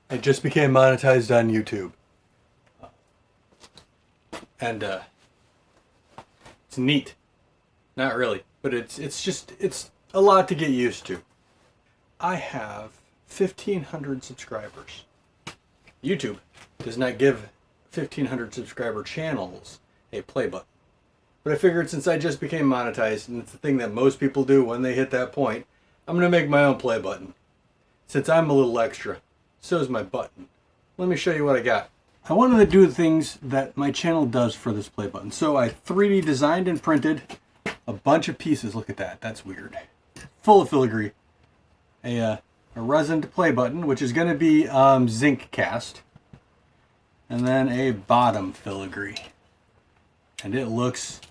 I just became monetized on YouTube. And it's neat. Not really, but it's a lot to get used to. I have 1,500 subscribers. YouTube does not give 1,500 subscriber channels a play button. But I figured since I just became monetized, and it's the thing that most people do when they hit that point, I'm going to make my own play button. Since I'm a little extra, so is my button. Let me show you what I got. I wanted to do the things that my channel does for this play button. So I 3D designed and printed a bunch of pieces. Look at that. That's weird. Full of filigree. A resin play button, which is going to be zinc cast. And then a bottom filigree. And it looks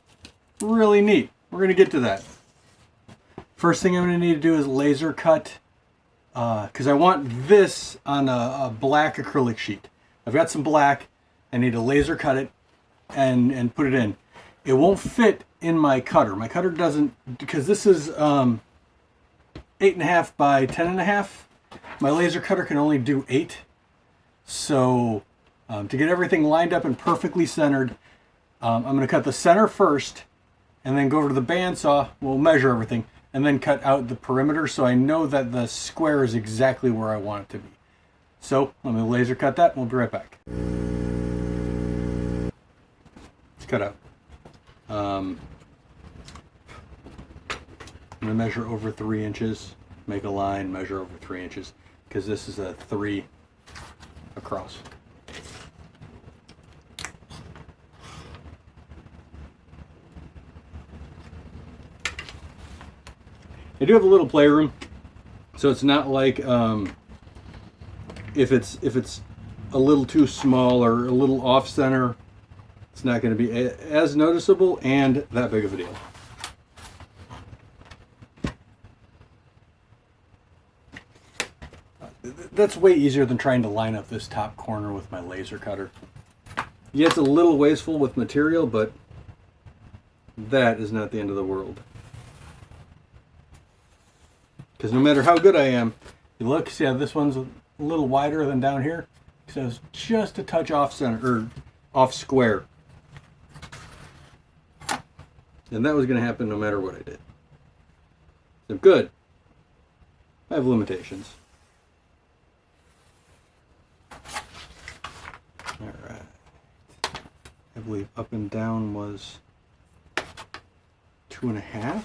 really neat. We're going to get to that. First thing I'm going to need to do is laser cut, because I want this on a black acrylic sheet. I've got some black. I need to laser cut it and put it in. It won't fit in my cutter. My cutter doesn't, because this is 8.5 by 10.5. My laser cutter can only do 8. So to get everything lined up and perfectly centered, I'm going to cut the center first and then go over to the bandsaw. We'll measure everything and then cut out the perimeter so I know that the square is exactly where I want it to be. So I'm going to laser cut that and we'll be right back. It's cut out. I'm going to measure over 3 inches, make a line, measure over 3 inches, because this is a 3 across. I do have a little playroom, so it's not like if it's a little too small or a little off center, it's not going to be as noticeable and that big of a deal. That's way easier than trying to line up this top corner with my laser cutter. Yeah, it's a little wasteful with material, but that is not the end of the world. Because no matter how good I am, you look, see how this one's a little wider than down here? So it's just a touch off center, or off square. And that was going to happen no matter what I did. So good. I have limitations. Alright. I believe up and down was 2.5.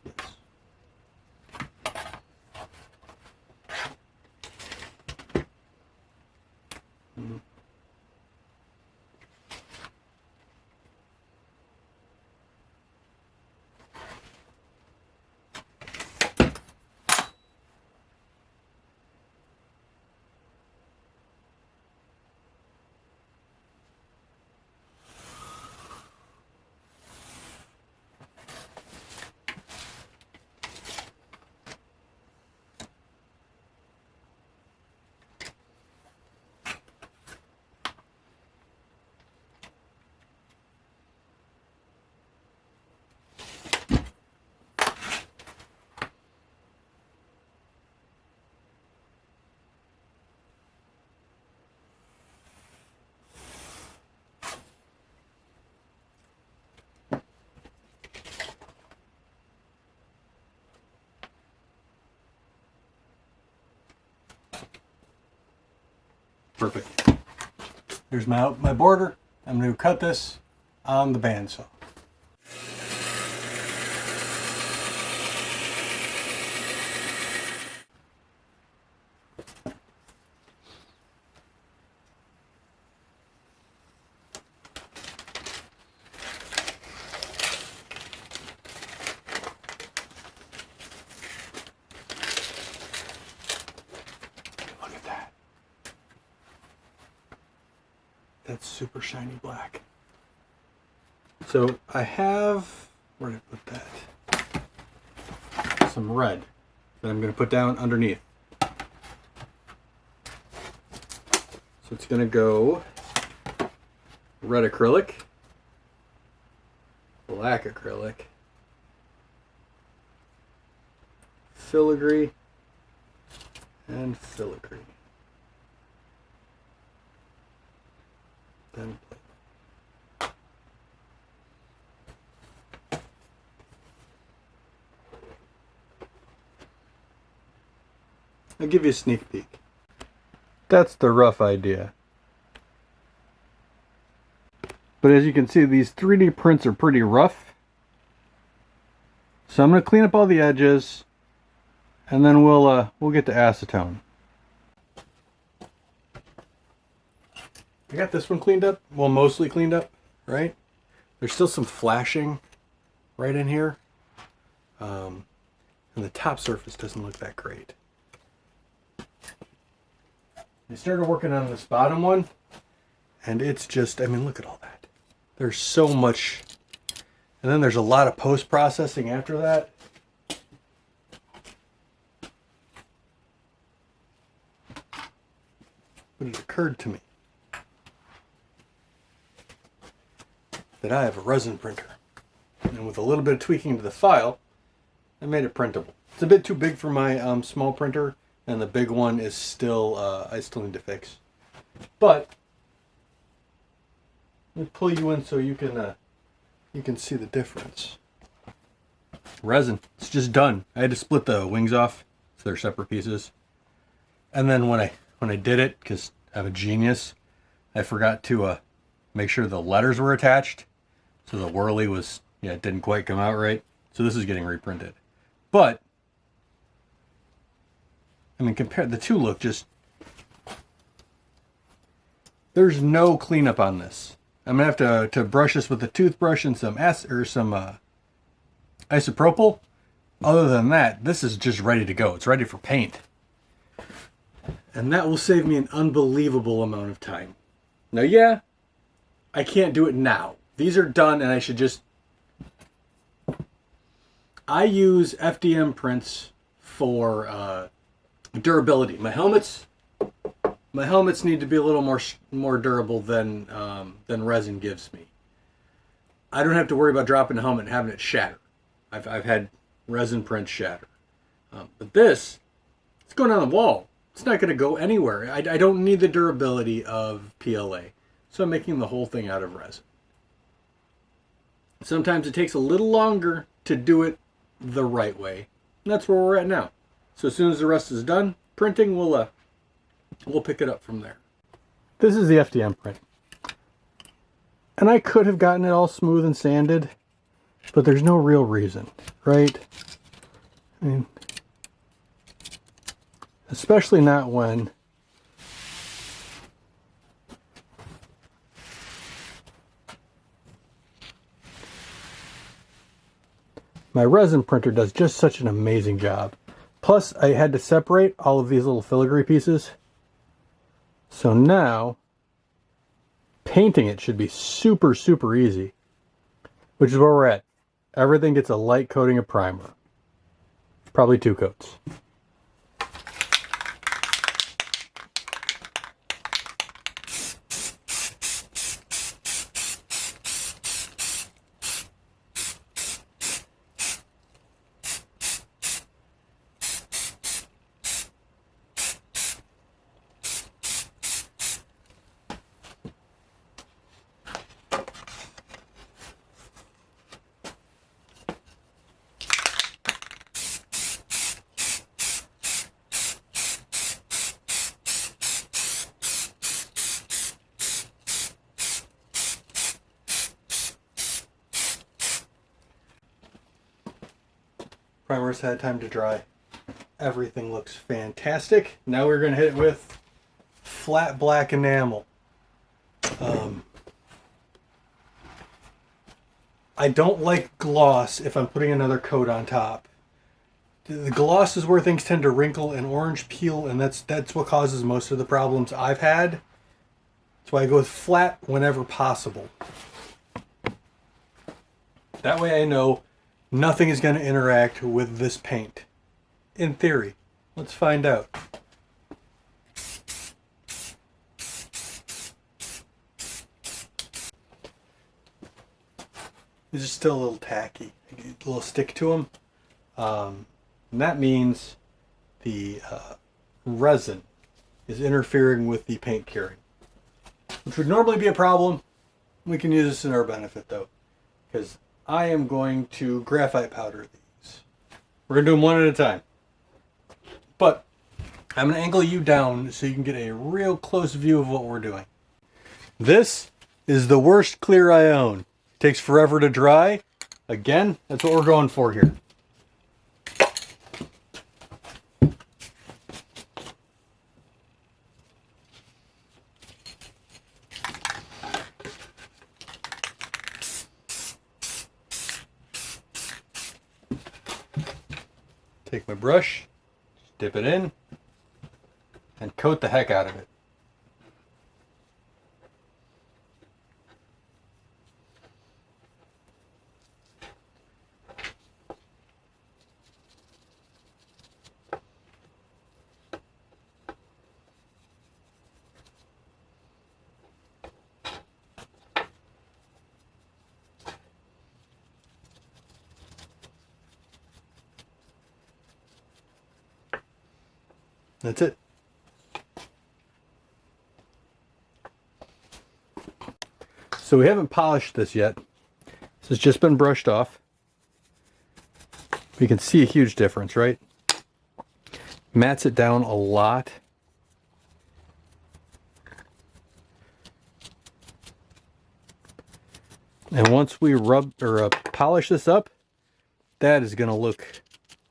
Yes. Perfect. Here's my border. I'm going to cut this on the bandsaw. That's super shiny black. So I have, where did I put that? Some red that I'm going to put down underneath. So it's going to go red acrylic, black acrylic, filigree, and filigree. Then I'll give you a sneak peek. That's the rough idea. But as you can see, these 3D prints are pretty rough. So I'm going to clean up all the edges, and then we'll get to acetone. I got this one cleaned up, well, mostly cleaned up, right? There's still some flashing right in here, and the top surface doesn't look that great. I started working on this bottom one, and it's just, I mean, look at all that. There's so much, and then there's a lot of post-processing after that. But it occurred to me that I have a resin printer, and with a little bit of tweaking to the file, I made it printable. It's a bit too big for my small printer, and the big one is still, I still need to fix. But let me pull you in so you can see the difference. Resin, it's just done. I had to split the wings off, so they're separate pieces. And then when I did it, because I'm a genius, I forgot to make sure the letters were attached. So the whirly was, yeah, it didn't quite come out right. So this is getting reprinted. But I mean, compare the two look just, there's no cleanup on this. I'm gonna have to brush this with a toothbrush and some isopropyl. Other than that, this is just ready to go. It's ready for paint. And that will save me an unbelievable amount of time. Now, yeah, I can't do it now. These are done and I should just, I use FDM prints for durability. My helmets need to be a little more durable than resin gives me. I don't have to worry about dropping the helmet and having it shatter. I've had resin prints shatter, but this, it's going on the wall. It's not going to go anywhere. I don't need the durability of PLA, so I'm making the whole thing out of resin. Sometimes it takes a little longer to do it the right way, and that's where we're at now. So as soon as the rest is done printing, we'll pick it up from there. This is the FDM print. And I could have gotten it all smooth and sanded, but there's no real reason, right? I mean, especially not when my resin printer does just such an amazing job. Plus, I had to separate all of these little filigree pieces. So now, painting it should be super, super easy. Which is where we're at. Everything gets a light coating of primer. Probably 2 coats. Primer's had time to dry. Everything looks fantastic. Now we're going to hit it with flat black enamel. I don't like gloss if I'm putting another coat on top. The gloss is where things tend to wrinkle and orange peel, and that's what causes most of the problems I've had. That's why I go with flat whenever possible. That way I know nothing is going to interact with this paint. In theory. Let's find out. These are still a little tacky. A little stick to them. And that means the resin is interfering with the paint curing, which would normally be a problem. We can use this in our benefit though, because I am going to graphite powder these. We're going to do them one at a time. But I'm going to angle you down so you can get a real close view of what we're doing. This is the worst clear I own. It takes forever to dry. Again, that's what we're going for here. Take my brush, dip it in, and coat the heck out of it. That's it. So we haven't polished this yet. This has just been brushed off. We can see a huge difference, right? Mats it down a lot. And once we rub or polish this up, that is going to look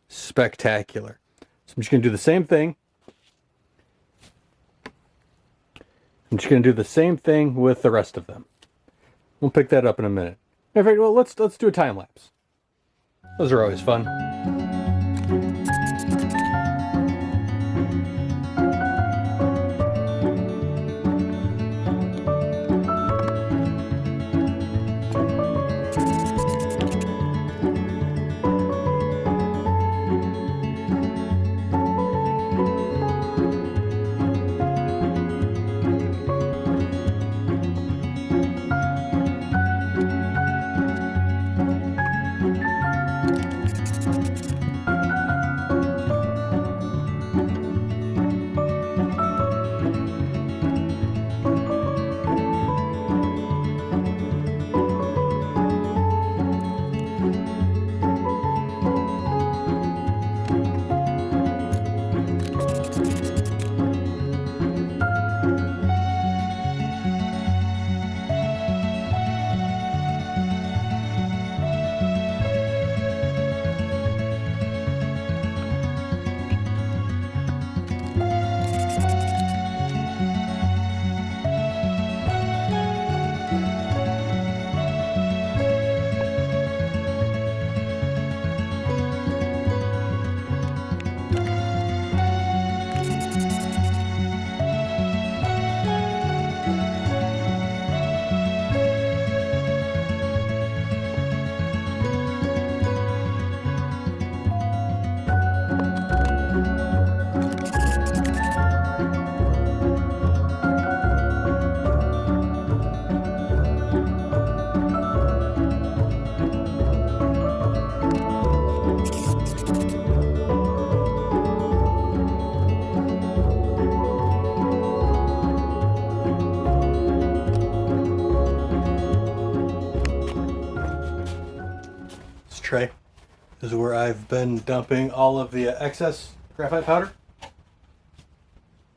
spectacular. So I'm just going to do the same thing. I'm just going to do the same thing with the rest of them. We'll pick that up in a minute. In fact, well, let's do a time lapse. Those are always fun. Tray is where I've been dumping all of the excess graphite powder.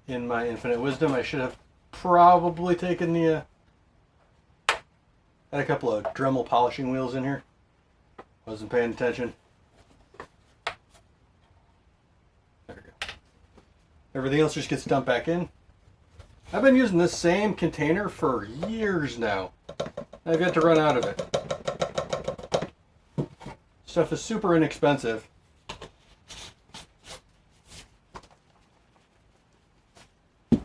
In my infinite wisdom, I should have probably taken the had a couple of Dremel polishing wheels in here. Wasn't paying attention. There we go. Everything else just gets dumped back in. I've been using this same container for years now. I've yet to run out of it. Stuff is super inexpensive. I'm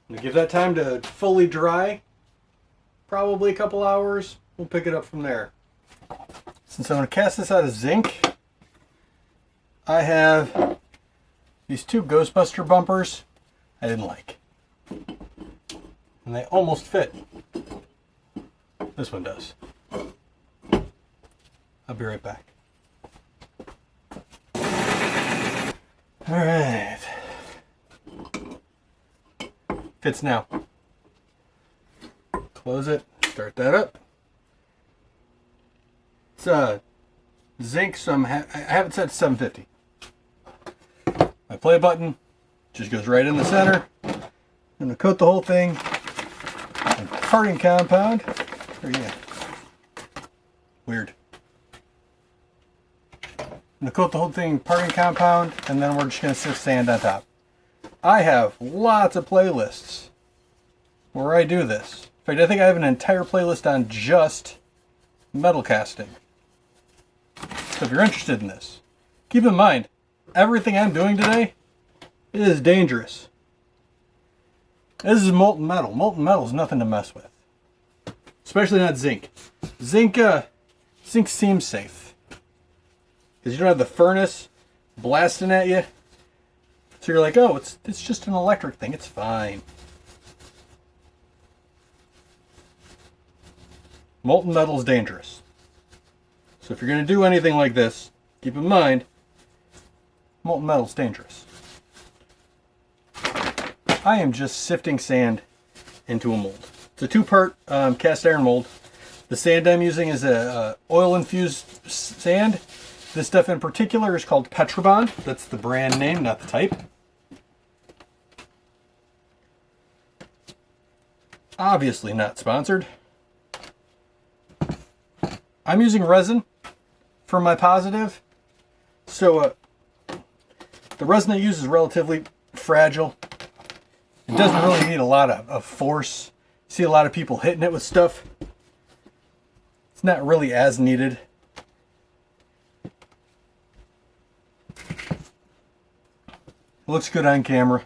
gonna give that time to fully dry. Probably a couple hours. We'll pick it up from there. Since I'm gonna cast this out of zinc, I have these two Ghostbuster bumpers I didn't like. And they almost fit. This one does. I'll be right back. All right. Fits now. Close it. Start that up. It's zinc, so I have it set to 750. My play button just goes right in the center. I'm going to coat the whole thing in parting compound. Weird. I'm going to coat the whole thing in parting compound, and then we're just going to sift sand on top. I have lots of playlists where I do this. In fact, I think I have an entire playlist on just metal casting. So if you're interested in this, keep in mind, everything I'm doing today is dangerous. This is molten metal. Molten metal is nothing to mess with. Especially not zinc. Zinc seems safe. Because you don't have the furnace blasting at you. So you're like, oh, it's just an electric thing. It's fine. Molten metal is dangerous. So if you're going to do anything like this, keep in mind, molten metal is dangerous. I am just sifting sand into a mold. It's a two-part cast iron mold. The sand I'm using is a oil-infused sand. This stuff in particular is called Petrobond. That's the brand name, not the type. Obviously not sponsored. I'm using resin for my positive. So the resin I use is relatively fragile. It doesn't really need a lot of force. See a lot of people hitting it with stuff. It's not really as needed. It looks good on camera.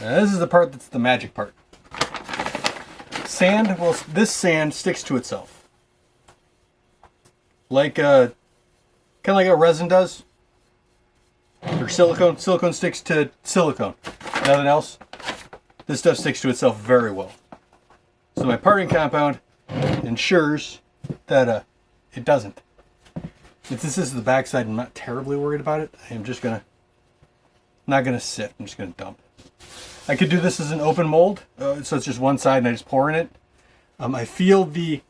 Now this is the part that's the magic part. Sand, well, this sand sticks to itself. Like, kind of like a resin does. Or silicone. Silicone sticks to silicone. Nothing else. This stuff sticks to itself very well. So my parting compound ensures that it doesn't. If this is the backside, I'm not terribly worried about it. I am just not gonna sift. I'm just gonna dump. I could do this as an open mold, so it's just one side and I just pour in it. I feel the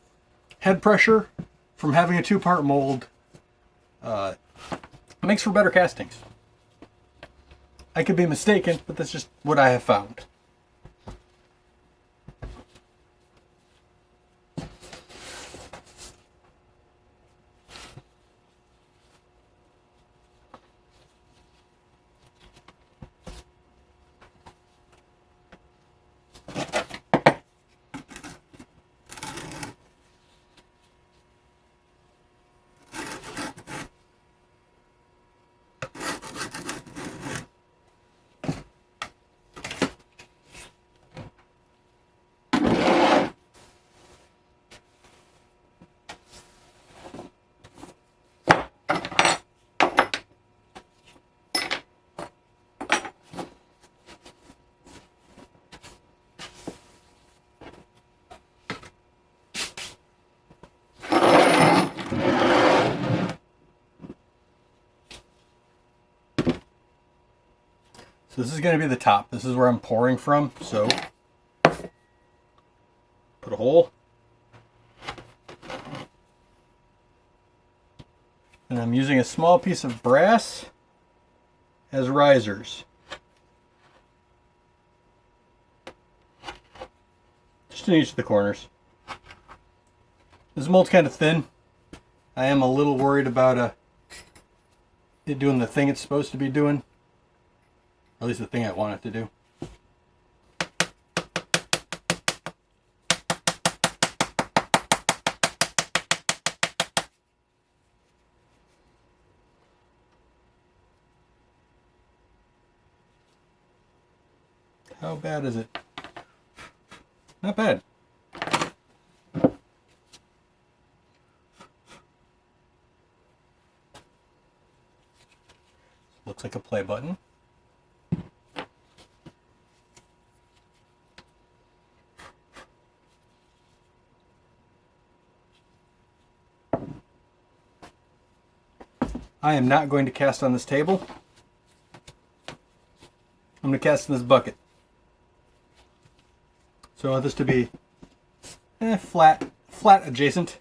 head pressure from having a two-part mold makes for better castings. I could be mistaken, but that's just what I have found. So this is going to be the top. This is where I'm pouring from. So put a hole. And I'm using a small piece of brass as risers. Just in each of the corners. This mold's kind of thin. I am a little worried about it doing the thing it's supposed to be doing. At least the thing I want it to do. How bad is it? Not bad. Looks like a play button. I am not going to cast on this table. I'm going to cast in this bucket. So I want this to be flat adjacent.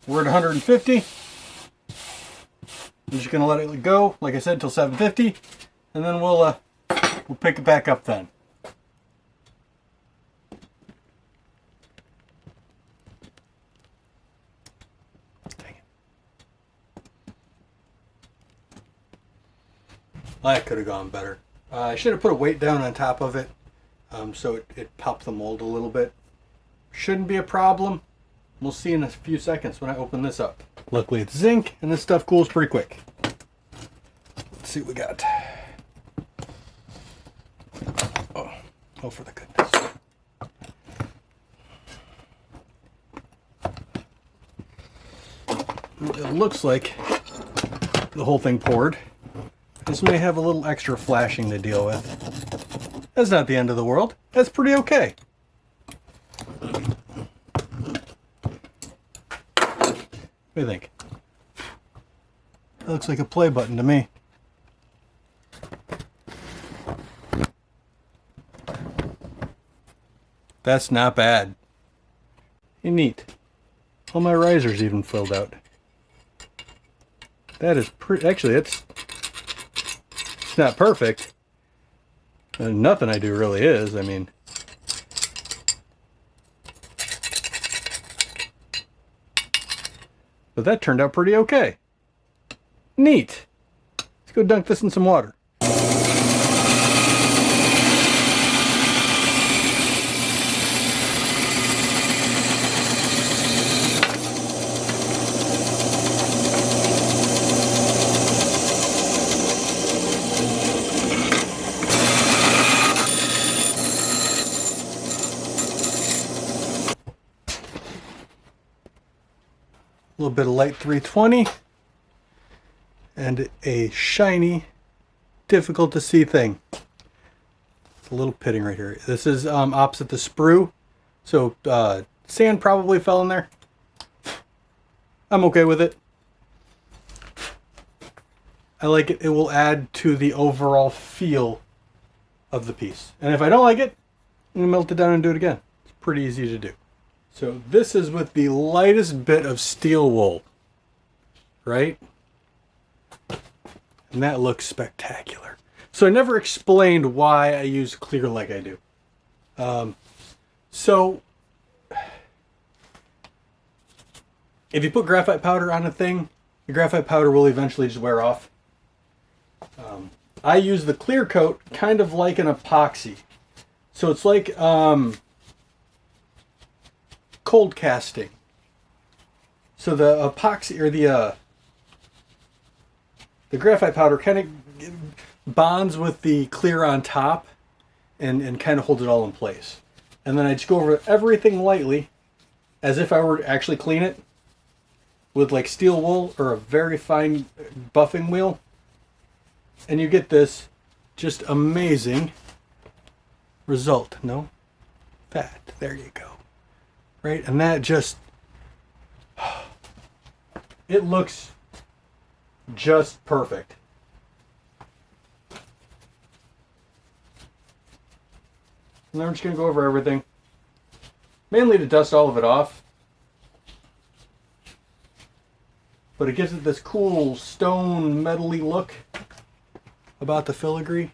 We're at 150. I'm just going to let it go, like I said, till 750, and then we'll pick it back up then. That could have gone better. I should have put a weight down on top of it so it popped the mold a little bit. Shouldn't be a problem. We'll see in a few seconds when I open this up. Luckily it's zinc and this stuff cools pretty quick. Let's see what we got. Oh, for the goodness. It looks like the whole thing poured. This may have a little extra flashing to deal with. That's not the end of the world. That's pretty okay. What do you think? That looks like a play button to me. That's not bad. Neat. All my risers even filled out. That is pretty. Actually, it's not perfect. Nothing I do really is. I mean, but that turned out pretty okay. Neat. Let's go dunk this in some water. A little bit of light 320 and a shiny, difficult to see thing. It's a little pitting right here. This is opposite the sprue, so sand probably fell in there. I'm okay with it. I like it. It will add to the overall feel of the piece. And if I don't like it, I'm gonna melt it down and do it again. It's pretty easy to do. So this is with the lightest bit of steel wool, right? And that looks spectacular. So I never explained why I use clear like I do. So if you put graphite powder on a thing, the graphite powder will eventually just wear off. I use the clear coat kind of like an epoxy. So it's like cold casting. So the epoxy or the graphite powder kind of bonds with the clear on top and kind of holds it all in place. And then I just go over everything lightly as if I were to actually clean it with like steel wool or a very fine buffing wheel. And you get this just amazing result. No? That. There you go. Right? And that just, it looks just perfect. And then we're just going to go over everything. Mainly to dust all of it off. But it gives it this cool stone metally look about the filigree.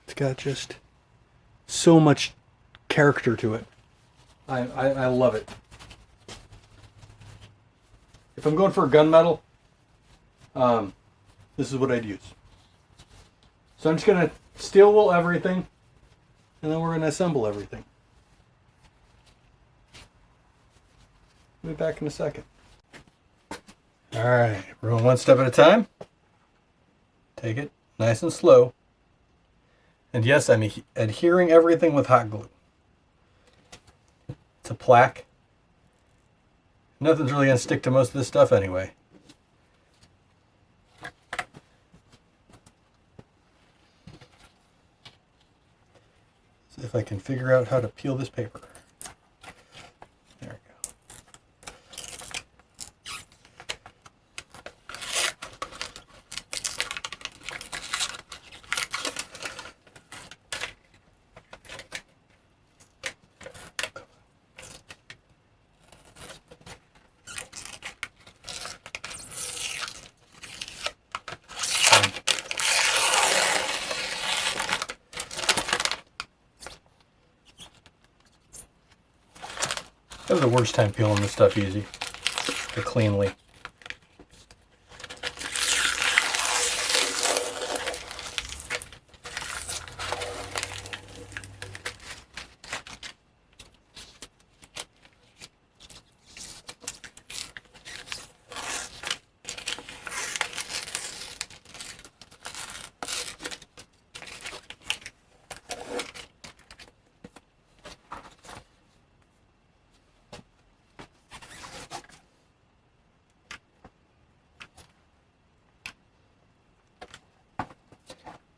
It's got just so much character to it. I love it. If I'm going for a gunmetal, this is what I'd use. So I'm just going to steel wool everything, and then we're going to assemble everything. We'll be back in a second. All right, we're going one step at a time. Take it nice and slow. And yes, I'm adhering everything with hot glue. It's a plaque. Nothing's really going to stick to most of this stuff anyway. See if I can figure out how to peel this paper. There we go. I have the worst time peeling this stuff easy or cleanly.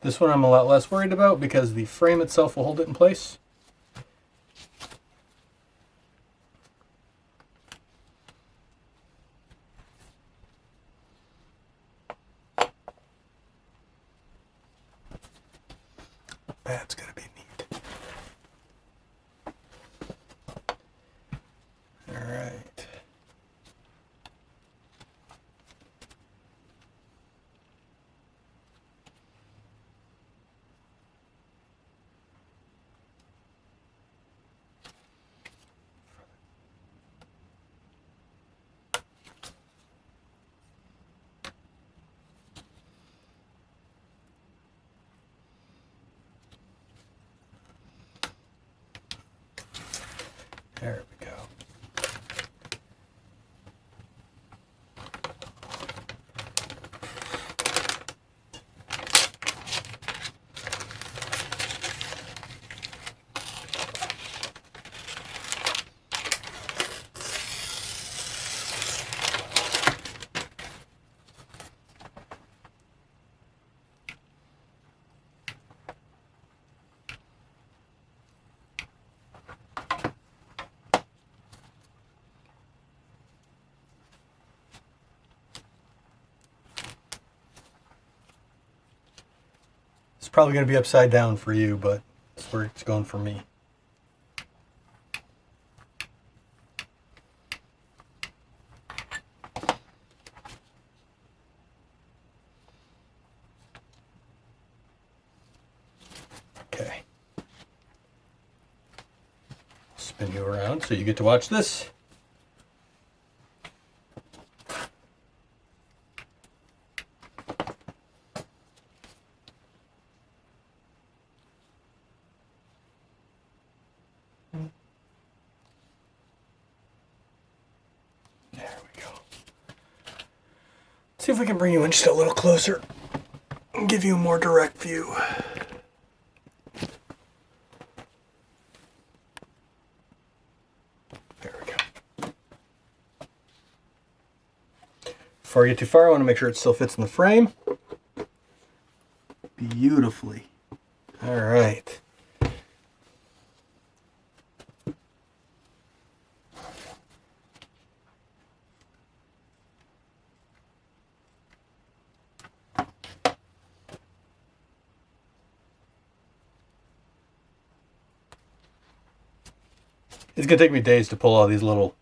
This one I'm a lot less worried about because the frame itself will hold it in place. That's gonna be neat. All right. There we go. It's probably going to be upside down for you, but that's where it's going for me. Okay. Spin you around so you get to watch this. See if we can bring you in just a little closer and give you a more direct view. There we go. Before I get too far, I want to make sure it still fits in the frame beautifully. All right. It's going to take me days to pull all these little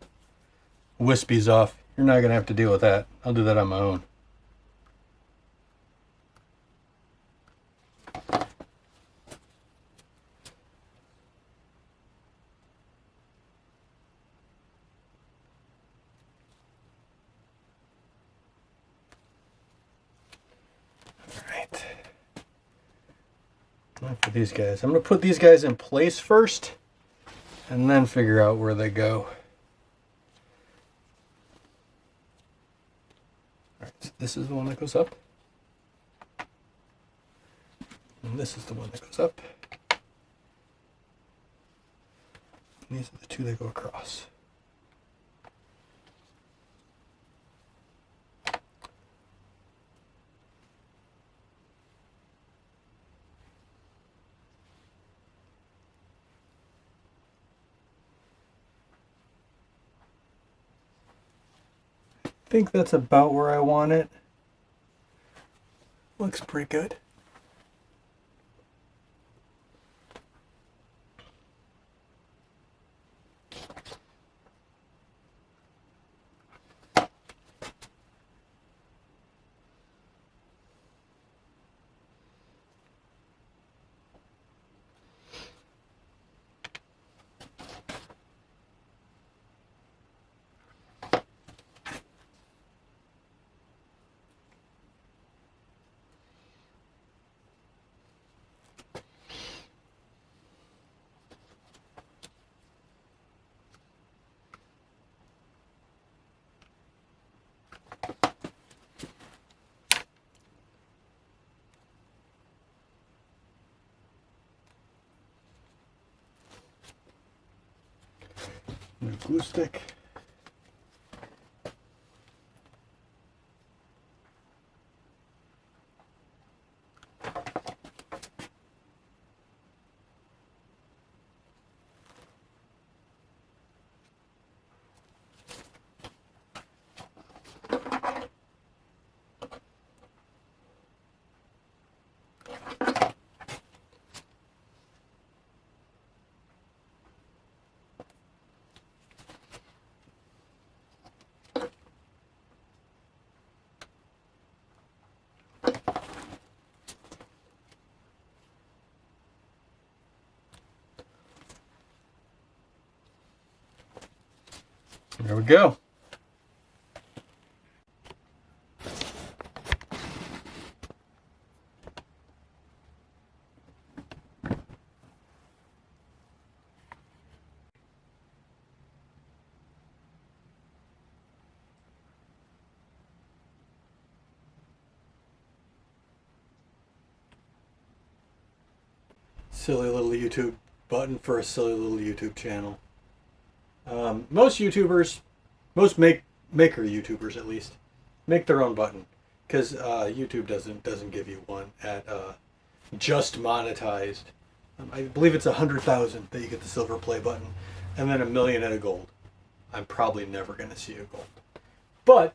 wispies off. You're not going to have to deal with that. I'll do that on my own. Alright. Now for these guys. I'm going to put these guys in place first and then figure out where they go. Alright, so this is the one that goes up. And this is the one that goes up. And these are the two that go across. I think that's about where I want it. Looks pretty good. New glue stick. There we go. Silly little YouTube button for a silly little YouTube channel. Most YouTubers, most maker YouTubers at least, make their own button because YouTube doesn't give you one at just monetized. I believe it's 100,000 that you get the silver play button, and then 1 million at a gold. I'm probably never going to see a gold, but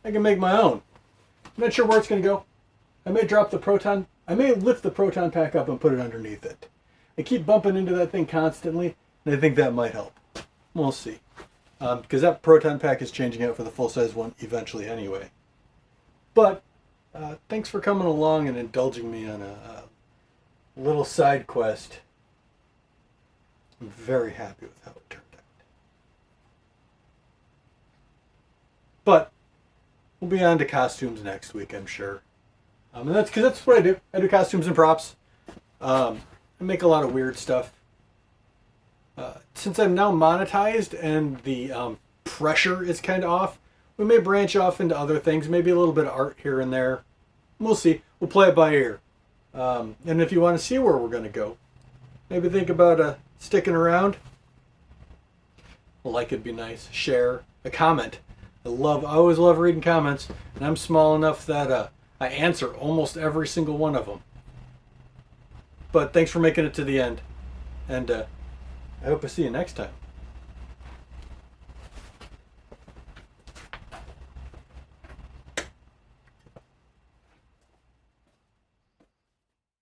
I can make my own. I'm not sure where it's going to go. I may drop the proton. I may lift the proton pack up and put it underneath it. I keep bumping into that thing constantly, and I think that might help. We'll see. Because that proton pack is changing out for the full-size one eventually anyway. But thanks for coming along and indulging me on a little side quest. I'm very happy with how it turned out. But we'll be on to costumes next week, I'm sure. And that's because that's what I do. I do costumes and props. I make a lot of weird stuff. Since I'm now monetized and the pressure is kind of off, we may branch off into other things, maybe a little bit of art here and there. We'll see. We'll play it by ear. And if you want to see where we're going to go, maybe think about sticking around. A like would be nice. Share. A comment. I always love reading comments, and I'm small enough that I answer almost every single one of them. But thanks for making it to the end, and I hope I see you next time.